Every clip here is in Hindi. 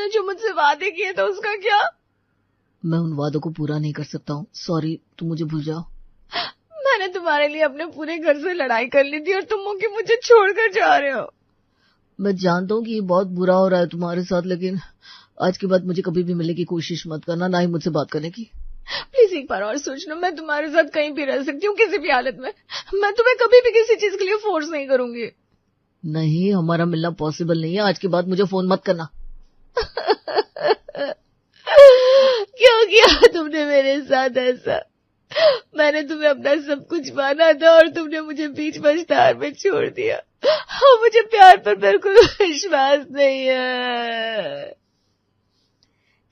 तूने जो मुझसे वादे किए थे उसका क्या? मैं उन वादों को पूरा नहीं कर सकता हूँ, सॉरी, तुम मुझे भूल जाओ। मैंने तुम्हारे लिए अपने पूरे घर से लड़ाई कर ली थी और तुम मुझे छोड़कर जा रहे हो। मैं जानता हूँ कि ये बहुत बुरा हो रहा है तुम्हारे साथ, लेकिन आज के बाद मुझे कभी भी मिलने की कोशिश मत करना, ना ही मुझसे बात करने की। प्लीज एक बार और सोच लो, मैं तुम्हारे साथ कहीं भी रह सकती हूँ, किसी भी हालत में। मैं तुम्हें कभी भी किसी चीज के लिए फोर्स नहीं करूंगी। नहीं, हमारा मिलना पॉसिबल नहीं है, आज के बाद मुझे फोन मत करना। क्यों किया तुमने मेरे साथ ऐसा? मैंने तुम्हें अपना सब कुछ माना था और तुमने मुझे बीच मझधार में छोड़ दिया। मुझे प्यार पर बिल्कुल विश्वास नहीं है।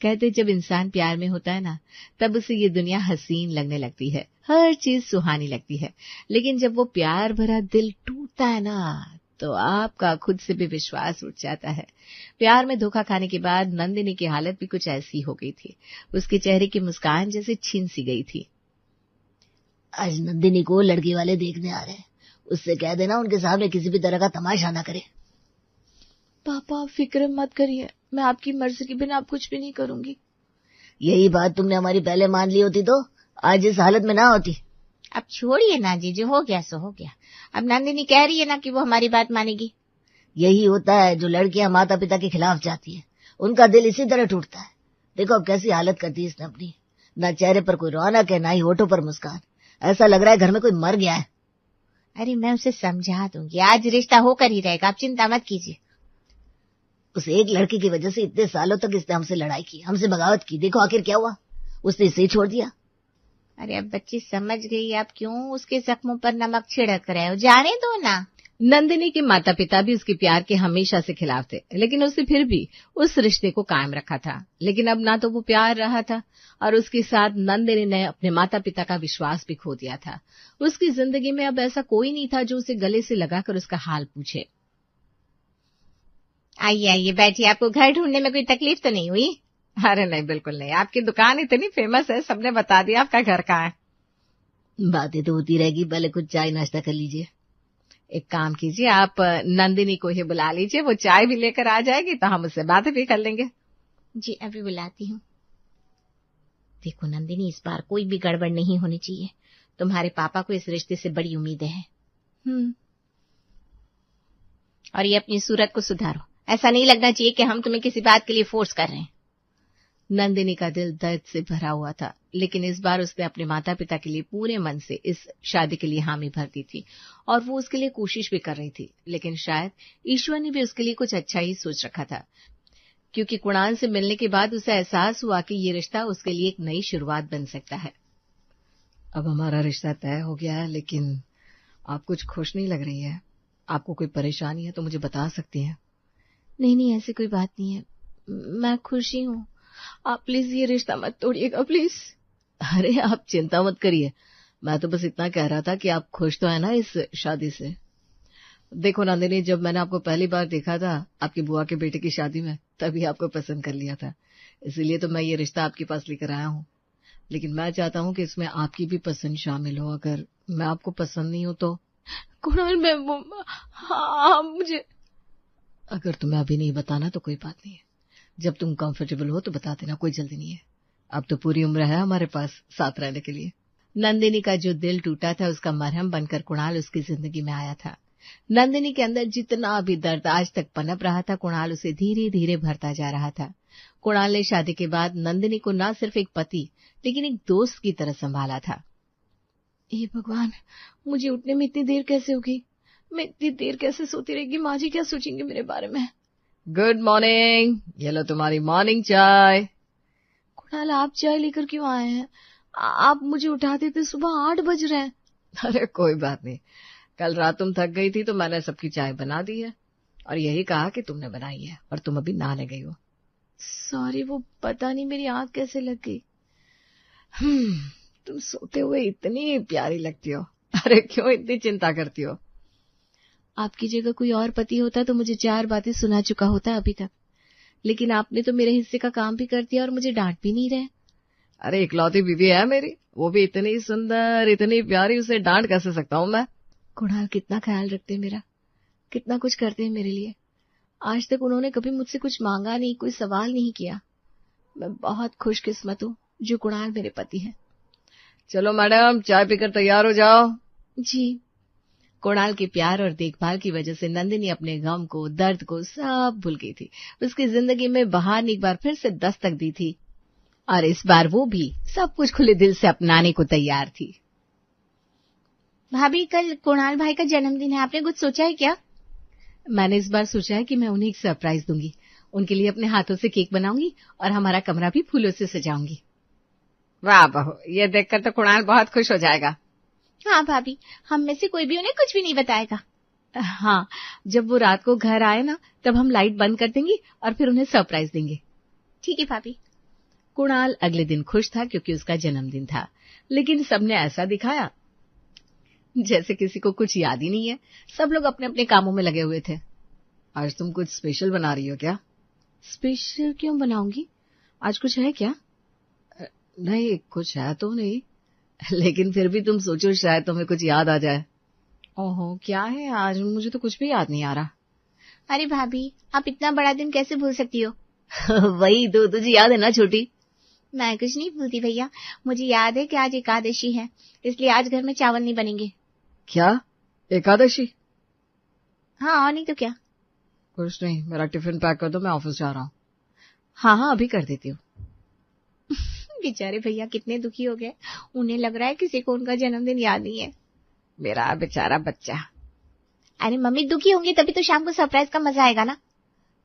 कहते जब इंसान प्यार में होता है ना, तब उसे ये दुनिया हसीन लगने लगती है, हर चीज सुहानी लगती है। लेकिन जब वो प्यार भरा दिल टूटता है ना, तो आपका खुद से भी विश्वास उठ जाता है। प्यार में धोखा खाने के बाद नंदिनी की हालत भी कुछ ऐसी हो गई थी। उसके चेहरे की मुस्कान जैसे छीन सी गई थी। आज नंदिनी को लड़की वाले देखने आ रहे हैं, उससे कह देना उनके सामने किसी भी तरह का तमाशा ना करे। पापा फिक्र मत करिए, मैं आपकी मर्जी के बिना आप कुछ भी नहीं करूंगी। यही बात तुमने हमारी पहले मान ली होती तो आज इस हालत में ना होती। अब छोड़िए ना जी, जो हो गया सो हो गया। अब नंदिनी कह रही है ना कि वो हमारी बात मानेगी। यही होता है जो लड़कियां माता पिता के खिलाफ जाती है, उनका दिल इसी तरह टूटता है। देखो अब कैसी हालत कर दी इसने अपनी, ना चेहरे पर कोई रौनक है, ना ही होठों पर मुस्कान। ऐसा लग रहा है घर में कोई मर गया है। अरे मैं उसे समझा दूंगी, आज रिश्ता होकर ही रहेगा, आप चिंता मत कीजिए। उस एक लड़की की वजह से इतने सालों तक इसने हमसे लड़ाई की, हमसे बगावत की, देखो आखिर क्या हुआ, उसने इसे ही छोड़ दिया। अरे अब बच्ची समझ गई, आप क्यों उसके जख्मों पर नमक छिड़क रहे हो, जाने दो ना। नंदिनी के माता पिता भी उसके प्यार के हमेशा से खिलाफ थे, लेकिन उसने फिर भी उस रिश्ते को कायम रखा था। लेकिन अब ना तो वो प्यार रहा था और उसके साथ नंदिनी ने अपने माता पिता का विश्वास भी खो दिया था। उसकी जिंदगी में अब ऐसा कोई नहीं था जो उसे गले से लगाकर उसका हाल पूछे। आइए आइए बैठिए, आपको घर ढूंढने में कोई तकलीफ तो नहीं हुई? अरे नहीं, बिल्कुल नहीं, आपकी दुकान इतनी फेमस है, सबने बता दिया आपका घर कहाँ है। बातें तो होती रहेगी, पहले कुछ चाय नाश्ता कर लीजिए। एक काम कीजिए, आप नंदिनी को ही बुला लीजिए, वो चाय भी लेकर आ जाएगी तो हम उससे बातें भी कर लेंगे। जी अभी बुलाती हूँ। देखो नंदिनी, इस बार कोई भी गड़बड़ नहीं होनी चाहिए। तुम्हारे पापा को इस रिश्ते से बड़ी उम्मीदें हैं। और ये अपनी सूरत को सुधारो, ऐसा नहीं लगना चाहिए कि हम तुम्हें किसी बात के लिए फोर्स कर रहे हैं। नंदिनी का दिल दर्द से भरा हुआ था, लेकिन इस बार उसने अपने माता पिता के लिए पूरे मन से इस शादी के लिए हामी भर दी थी और वो उसके लिए कोशिश भी कर रही थी। लेकिन शायद ईश्वर ने भी उसके लिए कुछ अच्छा ही सोच रखा था, क्योंकि कुणाल से मिलने के बाद उसे एहसास हुआ कि ये रिश्ता उसके लिए एक नई शुरुआत बन सकता है। अब हमारा रिश्ता तय हो गया है, लेकिन आप कुछ खुश नहीं लग रही है। आपको कोई परेशानी है तो मुझे बता सकती हैं। नहीं, ऐसी कोई बात नहीं है, मैं खुश ही हूँ। आप प्लीज ये रिश्ता मत तोड़िएगा, प्लीज। अरे आप चिंता मत करिए, मैं तो बस इतना कह रहा था कि आप खुश तो है ना इस शादी से। देखो नंदिनी, जब मैंने आपको पहली बार देखा था आपकी बुआ के बेटे की शादी में, तभी आपको पसंद कर लिया था, इसीलिए तो मैं ये रिश्ता आपके पास लेकर आया हूँ। लेकिन मैं चाहता हूँ कि इसमें आपकी भी पसंद शामिल हो। अगर मैं आपको पसंद नहीं हूँ तो? कुणाल, मैं हाँ, मुझे अगर तुम्हें अभी नहीं बताना तो कोई बात नहीं है, जब तुम कंफर्टेबल हो तो बता देना, कोई जल्दी नहीं है। अब तो पूरी उम्र है हमारे पास साथ रहने के लिए। नंदिनी का जो दिल टूटा था उसका मरहम बनकर कुणाल उसकी जिंदगी में आया था। नंदिनी के अंदर जितना भी दर्द आज तक पनप रहा था, कुणाल उसे धीरे धीरे भरता जा रहा था। कुणाल ने शादी के बाद नंदिनी को न सिर्फ एक पति लेकिन एक दोस्त की तरह संभाला था। हे भगवान, मुझे उठने में इतनी देर कैसे होगी? मैं इतनी देर कैसे सोती रहेगी? माँ जी क्या सोचेंगे मेरे बारे में? गुड मॉर्निंग, ये लो तुम्हारी मॉर्निंग चाय। कुणाल, आप चाय लेकर क्यों आए हैं? आप मुझे उठाते थे, सुबह 8 बज रहे हैं। अरे कोई बात नहीं, कल रात तुम थक गई थी तो मैंने सबकी चाय बना दी है और यही कहा कि तुमने बनाई है और तुम अभी नहाने गई हो। सॉरी, वो पता नहीं मेरी आंख कैसे लग गई। तुम सोते हुए इतनी प्यारी लगती हो। अरे क्यों इतनी चिंता करती हो? आपकी जगह कोई और पति होता तो मुझे 4 बातें सुना चुका होता अभी तक, लेकिन आपने तो मेरे हिस्से का काम भी कर दिया और मुझे डांट भी नहीं रहे। अरे इकलौती बीवी है मेरी, वो भी इतनी सुंदर, इतनी प्यारी, उसे डांट कैसे सकता हूँ मैं? कुणाल, कितना ख्याल रखते हैं मेरा, कितना कुछ करते हैं मेरे लिए। आज तक उन्होंने कभी मुझसे कुछ मांगा नहीं, कोई सवाल नहीं किया। मैं बहुत खुशकिस्मत हूँ जो कुणाल मेरे पति हैं। चलो मैडम, चाय पीकर तैयार हो जाओ। जी। कुणाल के प्यार और देखभाल की वजह से नंदिनी अपने गम को, दर्द को सब भूल गई थी। उसकी जिंदगी में बहार ने एक बार फिर से दस्तक दी थी और इस बार वो भी सब कुछ खुले दिल से अपनाने को तैयार थी। भाभी, कल कुणाल भाई का जन्मदिन है, आपने कुछ सोचा है क्या? मैंने इस बार सोचा है कि मैं उन्हें एक सरप्राइज दूंगी। उनके लिए अपने हाथों से केक बनाऊंगी और हमारा कमरा भी फूलों से सजाऊंगी। वाह बहू, ये देखकर तो कुणाल बहुत खुश हो जाएगा। हाँ भाभी, हम में से कोई भी उन्हें कुछ भी नहीं बताएगा। हाँ, जब वो रात को घर आए ना, तब हम लाइट बंद कर देंगे और फिर उन्हें सरप्राइज देंगे। ठीक है भाभी। कुणाल अगले दिन खुश था क्योंकि उसका जन्मदिन था, लेकिन सबने ऐसा दिखाया जैसे किसी को कुछ याद ही नहीं है। सब लोग अपने अपने कामों में लगे हुए थे। आज तुम कुछ स्पेशल बना रही हो क्या? स्पेशल क्यों बनाऊंगी? आज कुछ है क्या? नहीं, कुछ है तो नहीं, लेकिन फिर भी तुम सोचो शायद तुम्हें कुछ याद आ जाए। ओहो, क्या है आज? मुझे तो कुछ भी याद नहीं आ रहा। अरे भाभी, आप इतना बड़ा दिन कैसे भूल सकती हो? वही तो, तुझे याद है ना छोटी? मैं कुछ नहीं भूलती भैया। मुझे याद है कि आज एकादशी है, इसलिए आज घर में चावल नहीं बनेंगे। क्या एकादशी? हाँ, और नहीं तो क्या। कुछ नहीं, मेरा टिफिन पैक कर दो, मैं ऑफिस जा रहा हूँ। हाँ, अभी कर देती हूँ। बेचारे भैया कितने दुखी हो गए। उन्हें लग रहा है किसी को उनका जन्मदिन याद नहीं है। मेरा बेचारा बच्चा। अरे मम्मी, दुखी होंगी तभी तो शाम को सरप्राइज का मजा आएगा ना।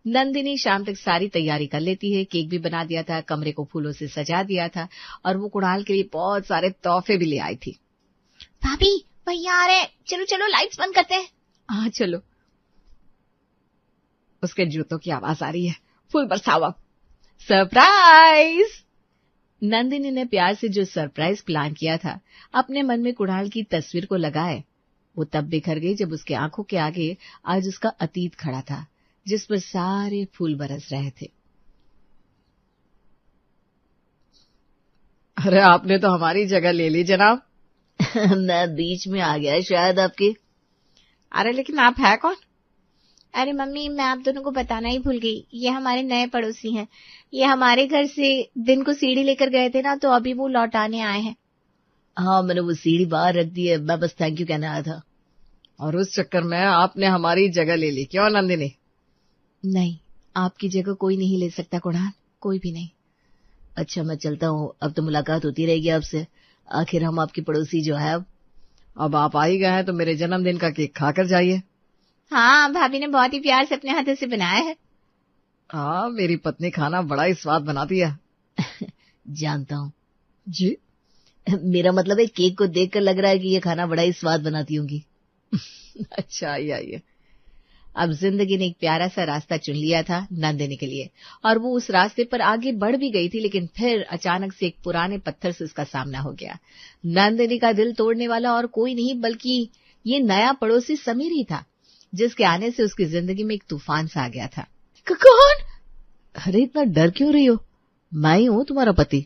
नंदिनी शाम तक सारी तैयारी कर लेती है। केक भी बना दिया था, कमरे को फूलों से सजा दिया था और वो कुणाल के लिए बहुत सारे तोहफे भी ले आई थी। भाभी, भैया आ रहे, चलो चलो लाइट्स बंद करते हैं। हाँ चलो। उसके जूतों की आवाज आ रही है। फूल बरसाओ अब। सरप्राइज! नंदिनी ने प्यार से जो सरप्राइज प्लान किया था, अपने मन में कुणाल की तस्वीर को लगाए, वो तब बिखर गई जब उसके आंखों के आगे आज उसका अतीत खड़ा था, जिस पर सारे फूल बरस रहे थे। अरे आपने तो हमारी जगह ले ली जनाब। मैं बीच में आ गया शायद आपके। अरे लेकिन आप है कौन? अरे मम्मी, मैं आप दोनों को बताना ही भूल गई। ये हमारे नए पड़ोसी हैं। ये हमारे घर से दिन को सीढ़ी लेकर गए थे ना, तो अभी वो लौटाने आए हैं। हाँ, मैंने वो सीढ़ी बाहर रख दी है, मैं बस थैंक यू कहने आया था। और उस चक्कर में आपने हमारी जगह ले ली, क्यों नंदिनी? नहीं, आपकी जगह कोई नहीं ले सकता कुणाल, कोई भी नहीं। अच्छा, मैं चलता हूँ, अब तो मुलाकात होती रहेगी आपसे। आखिर हम आपकी पड़ोसी जो है। अब आप आ ही गए हैं तो मेरे जन्मदिन का केक खाकर जाइए। हाँ, भाभी ने बहुत ही प्यार से अपने हाथों से बनाया है। हाँ, मेरी पत्नी खाना बड़ा ही स्वाद बनाती है। जानता हूँ जी। मेरा मतलब है केक को देखकर लग रहा है कि ये खाना बड़ा ही स्वाद बनाती होंगी। अच्छा, आइए। अब जिंदगी ने एक प्यारा सा रास्ता चुन लिया था नंदिनी के लिए, और वो उस रास्ते पर आगे बढ़ भी गई थी, लेकिन फिर अचानक से एक पुराने पत्थर से उसका सामना हो गया। नंदिनी का दिल तोड़ने वाला और कोई नहीं बल्कि ये नया पड़ोसी समीर ही था, जिसके आने से उसकी जिंदगी में एक तूफान सा आ गया था। कौन? अरे इतना डर क्यों रही हो? मैं ही हूँ तुम्हारा पति।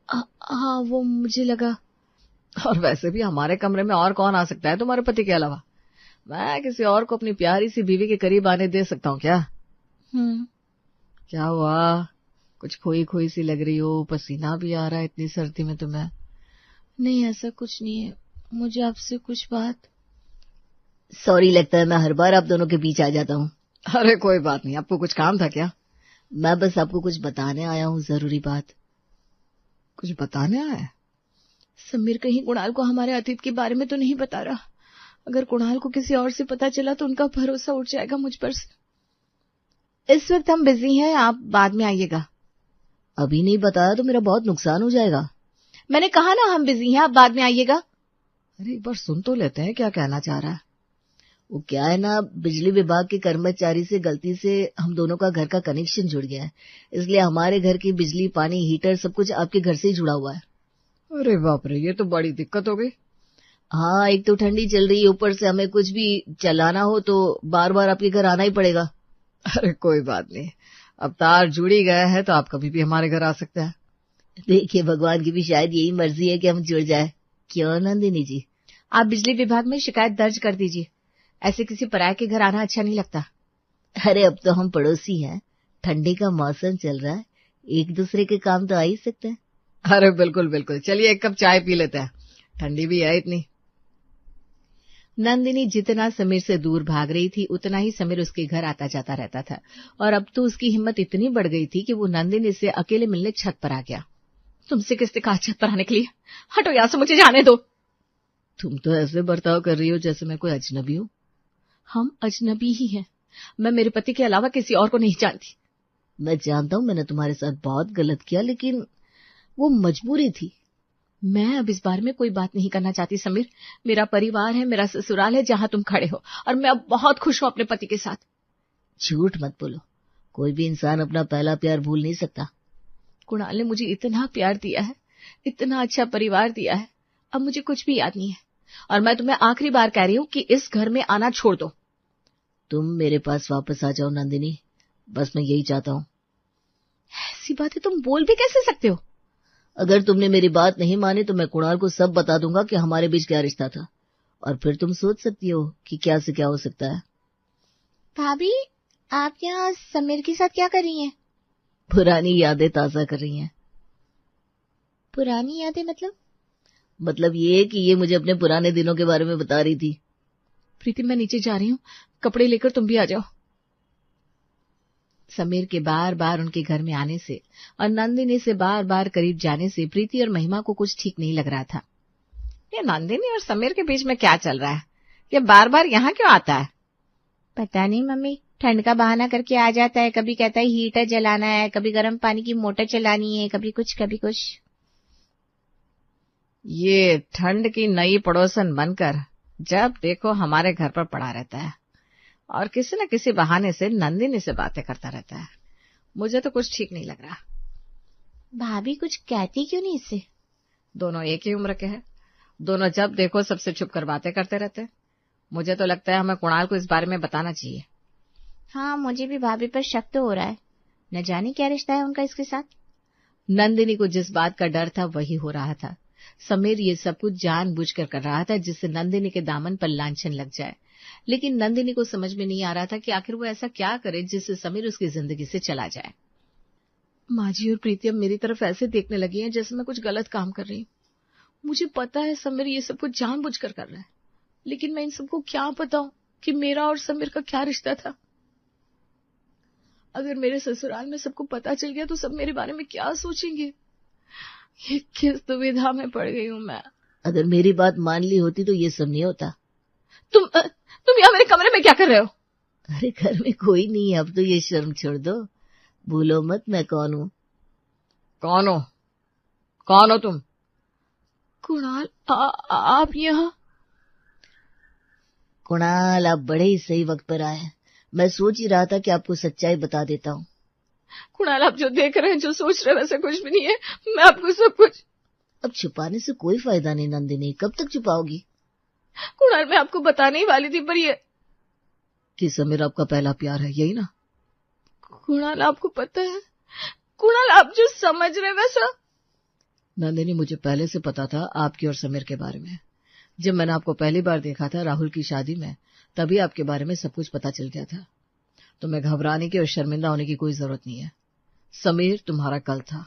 हाँ, वो मुझे लगा। और वैसे भी हमारे कमरे में और कौन आ सकता है तुम्हारे पति के अलावा? मैं किसी और को अपनी प्यारी सी बीवी के करीब आने दे सकता हूँ क्या? क्या हुआ? कुछ खोई खोई सी लग रही हो, पसीना भी आ रहा है इतनी सर्दी में तुम्हें। नहीं, ऐसा कुछ नहीं है, मुझे आपसे कुछ बात। सॉरी, लगता है मैं हर बार आप दोनों के बीच आ जाता हूँ। अरे कोई बात नहीं, आपको कुछ काम था क्या? मैं बस आपको कुछ बताने आया हूँ, जरूरी बात। कुछ बताने आया? समीर कहीं कुणाल को हमारे अतीत के बारे में तो नहीं बता रहा? अगर कुणाल को किसी और से पता चला तो उनका भरोसा उठ जाएगा मुझ पर। इस वक्त हम बिजी हैं, आप बाद में आइएगा। अभी नहीं बताया तो मेरा बहुत नुकसान हो जाएगा। मैंने कहा ना हम बिजी हैं, आप बाद में आइएगा। अरे एक बार सुन तो लेते हैं क्या कहना चाह रहा है। वो क्या है ना, बिजली विभाग के कर्मचारी से गलती से हम दोनों का घर का कनेक्शन जुड़ गया है, इसलिए हमारे घर की बिजली, पानी, हीटर सब कुछ आपके घर से ही जुड़ा हुआ है। अरे बाप रे, ये तो बड़ी दिक्कत हो गई। हाँ, एक तो ठंडी चल रही है, ऊपर से हमें कुछ भी चलाना हो तो बार बार आपके घर आना ही पड़ेगा। अरे कोई बात नहीं, अब तार जुड़ी गया है तो आप कभी भी हमारे घर आ सकते हैं। देखिए, भगवान की भी शायद यही मर्जी है कि हम जुड़ जाए। क्यों नंदिनी जी? आप बिजली विभाग में शिकायत दर्ज कर दीजिए। ऐसे किसी पराये के घर आना अच्छा नहीं लगता। अरे अब तो हम पड़ोसी हैं, ठंडी का मौसम चल रहा है, एक दूसरे के काम तो आ ही सकते हैं। अरे बिल्कुल बिल्कुल, चलिए एक कप चाय पी लेते हैं, ठंडी भी है इतनी। नंदिनी जितना समीर से दूर भाग रही थी उतना ही समीर उसके घर आता जाता रहता था, और अब तो उसकी हिम्मत इतनी बढ़ गई थी कि वो नंदिनी से अकेले मिलने छत पर आ गया। तुमसे किसने कहा छत पर आने के लिए? हटो यहां से, मुझे जाने दो। तुम तो ऐसे बर्ताव कर रही हो जैसे मैं कोई अजनबी हूं। हम अजनबी ही हैं, मैं मेरे पति के अलावा किसी और को नहीं जानती। मैं जानता हूं मैंने तुम्हारे साथ बहुत गलत किया, लेकिन वो मजबूरी थी। मैं अब इस बारे में कोई बात नहीं करना चाहती समीर। मेरा परिवार है, मेरा ससुराल है जहां तुम खड़े हो, और मैं अब बहुत खुश हूं अपने पति के साथ। झूठ मत बोलो, कोई भी इंसान अपना पहला प्यार भूल नहीं सकता। कुणाल ने मुझे इतना प्यार दिया है, इतना अच्छा परिवार दिया है, अब मुझे कुछ भी याद नहीं है, और मैं तुम्हें आखिरी बार कह रही हूं कि इस घर में आना छोड़ दो। तुम मेरे पास वापस आ जाओ नंदिनी, बस मैं यही चाहता हूं। ऐसी बातें तुम बोल भी कैसे सकते हो? अगर तुमने मेरी बात नहीं मानी तो मैं कुणाल को सब बता दूंगा कि हमारे बीच क्या रिश्ता था, और फिर तुम सोच सकती हो कि क्या से क्या हो सकता है। भाभी, आप यहाँ समीर के साथ क्या कर रही हैं? पुरानी यादें ताजा कर रही हैं। पुरानी यादें मतलब ये कि ये मुझे अपने पुराने दिनों के बारे में बता रही थी। प्रीति, मैं नीचे जा रही हूँ, कपड़े लेकर तुम भी आ जाओ। समीर के बार बार उनके घर में आने से और नंदिनी से बार बार करीब जाने से प्रीति और महिमा को कुछ ठीक नहीं लग रहा था। ये नंदिनी और समीर के बीच में क्या चल रहा है? ये बार बार यहाँ क्यों आता है? पता नहीं मम्मी, ठंड का बहाना करके आ जाता है। कभी कहता है हीटर जलाना है, कभी गर्म पानी की मोटर चलानी है, कभी कुछ कभी कुछ। ये ठंड की नई पड़ोसन बनकर जब देखो हमारे घर पर पड़ा रहता है और किसी न किसी बहाने से नंदिनी से बातें करता रहता है। मुझे तो कुछ ठीक नहीं लग रहा। भाभी कुछ कहती क्यों नहीं इससे? दोनों एक ही उम्र के हैं, दोनों जब देखो सबसे छुप कर बातें करते रहते हैं। मुझे तो लगता है हमें कुणाल को इस बारे में बताना चाहिए। हाँ, मुझे भी भाभी पर शक तो हो रहा है, न जाने क्या रिश्ता है उनका इसके साथ। नंदिनी को जिस बात का डर था वही हो रहा था। समीर ये सब कुछ जानबूझकर कर रहा था जिससे नंदिनी के दामन पर लांछन लग जाए, लेकिन नंदिनी को समझ में नहीं आ रहा था कि आखिर वो ऐसा क्या करे जिससे समीर उसकी जिंदगी से चला जाए। माँ जी और प्रीति अब मेरी तरफ ऐसे देखने लगी हैं जैसे मैं कुछ गलत काम कर रही हूँ। मुझे पता है समीर ये सब कुछ जानबूझकर कर रहा है, लेकिन मैं इन सबको क्या बताऊं कि मेरा और समीर का क्या रिश्ता था। अगर मेरे ससुराल में सबको पता चल गया तो सब मेरे बारे में क्या सोचेंगे। ये किस दुविधा में पड़ गई हूँ मैं। अगर मेरी बात मान ली होती तो ये सब नहीं होता। तुम यहाँ मेरे कमरे में क्या कर रहे हो? अरे घर में कोई नहीं है, अब तो ये शर्म छोड़ दो। भूलो मत मैं कौन हूँ। कौन हो? कौन हो तुम? कुणाल, आप यहाँ? कुणाल, आप बड़े ही सही वक्त पर आए। मैं सोच ही रहा था कि आपको सच्चाई बता देता हूँ। कुणाल, आप जो देख रहे हैं, जो सोच रहे हैं, वैसे कुछ भी नहीं है। मैं आपको सब कुछ। अब छुपाने से कोई फायदा नहीं नंदिनी, कब तक छुपाओगी? कुणाल, मैं आपको बताने ही वाली थी, पर ये कि समीर आपका पहला प्यार है, यही ना? कुणाल, आपको पता है? कुणाल, आप जो समझ रहे वैसा। नंदिनी, मुझे पहले से पता था आपकी और समीर के बारे में। जब मैंने आपको पहली बार देखा था राहुल की शादी में, तभी आपके बारे में सब कुछ पता चल गया था। तुम्हें घबराने की और शर्मिंदा होने की कोई जरूरत नहीं है। समीर तुम्हारा कल था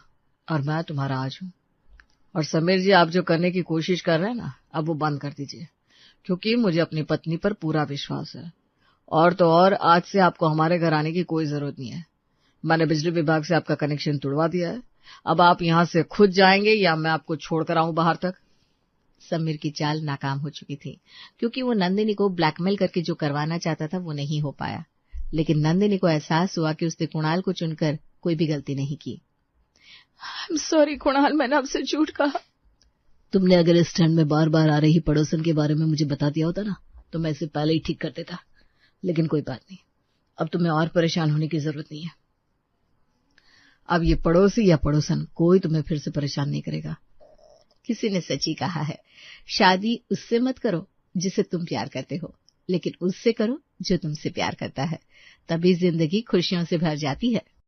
और मैं तुम्हारा आज हूँ। और समीर जी, आप जो करने की कोशिश कर रहे हैं ना, अब वो बंद कर दीजिए, क्योंकि मुझे अपनी पत्नी पर पूरा विश्वास है। और तो और, आज से आपको हमारे घर आने की कोई जरूरत नहीं है। मैंने बिजली विभाग से आपका कनेक्शन तुड़वा दिया है। अब आप यहाँ से खुद जाएंगे या मैं आपको छोड़कर आऊं बाहर तक? समीर की चाल नाकाम हो चुकी थी, क्योंकि वो नंदिनी को ब्लैकमेल करके जो करवाना चाहता था वो नहीं हो पाया। लेकिन नंदिनी को एहसास हुआ कि उसने कुणाल को चुनकर कोई भी गलती नहीं की। I'm sorry कुणाल, मैंने आपसे झूठ कहा। तुमने अगर इस ठंड में बार बार आ रही पड़ोसन के बारे में मुझे बता दिया होता ना, तो मैं इसे पहले ही ठीक कर देता। लेकिन कोई बात नहीं, अब तुम्हें और परेशान होने की जरूरत नहीं है। अब ये पड़ोसी या पड़ोसन कोई तुम्हें फिर से परेशान नहीं करेगा। किसी ने सच ही कहा है, शादी उससे मत करो जिसे तुम प्यार करते हो, लेकिन उससे करो जो तुमसे प्यार करता है, तभी जिंदगी खुशियों से भर जाती है।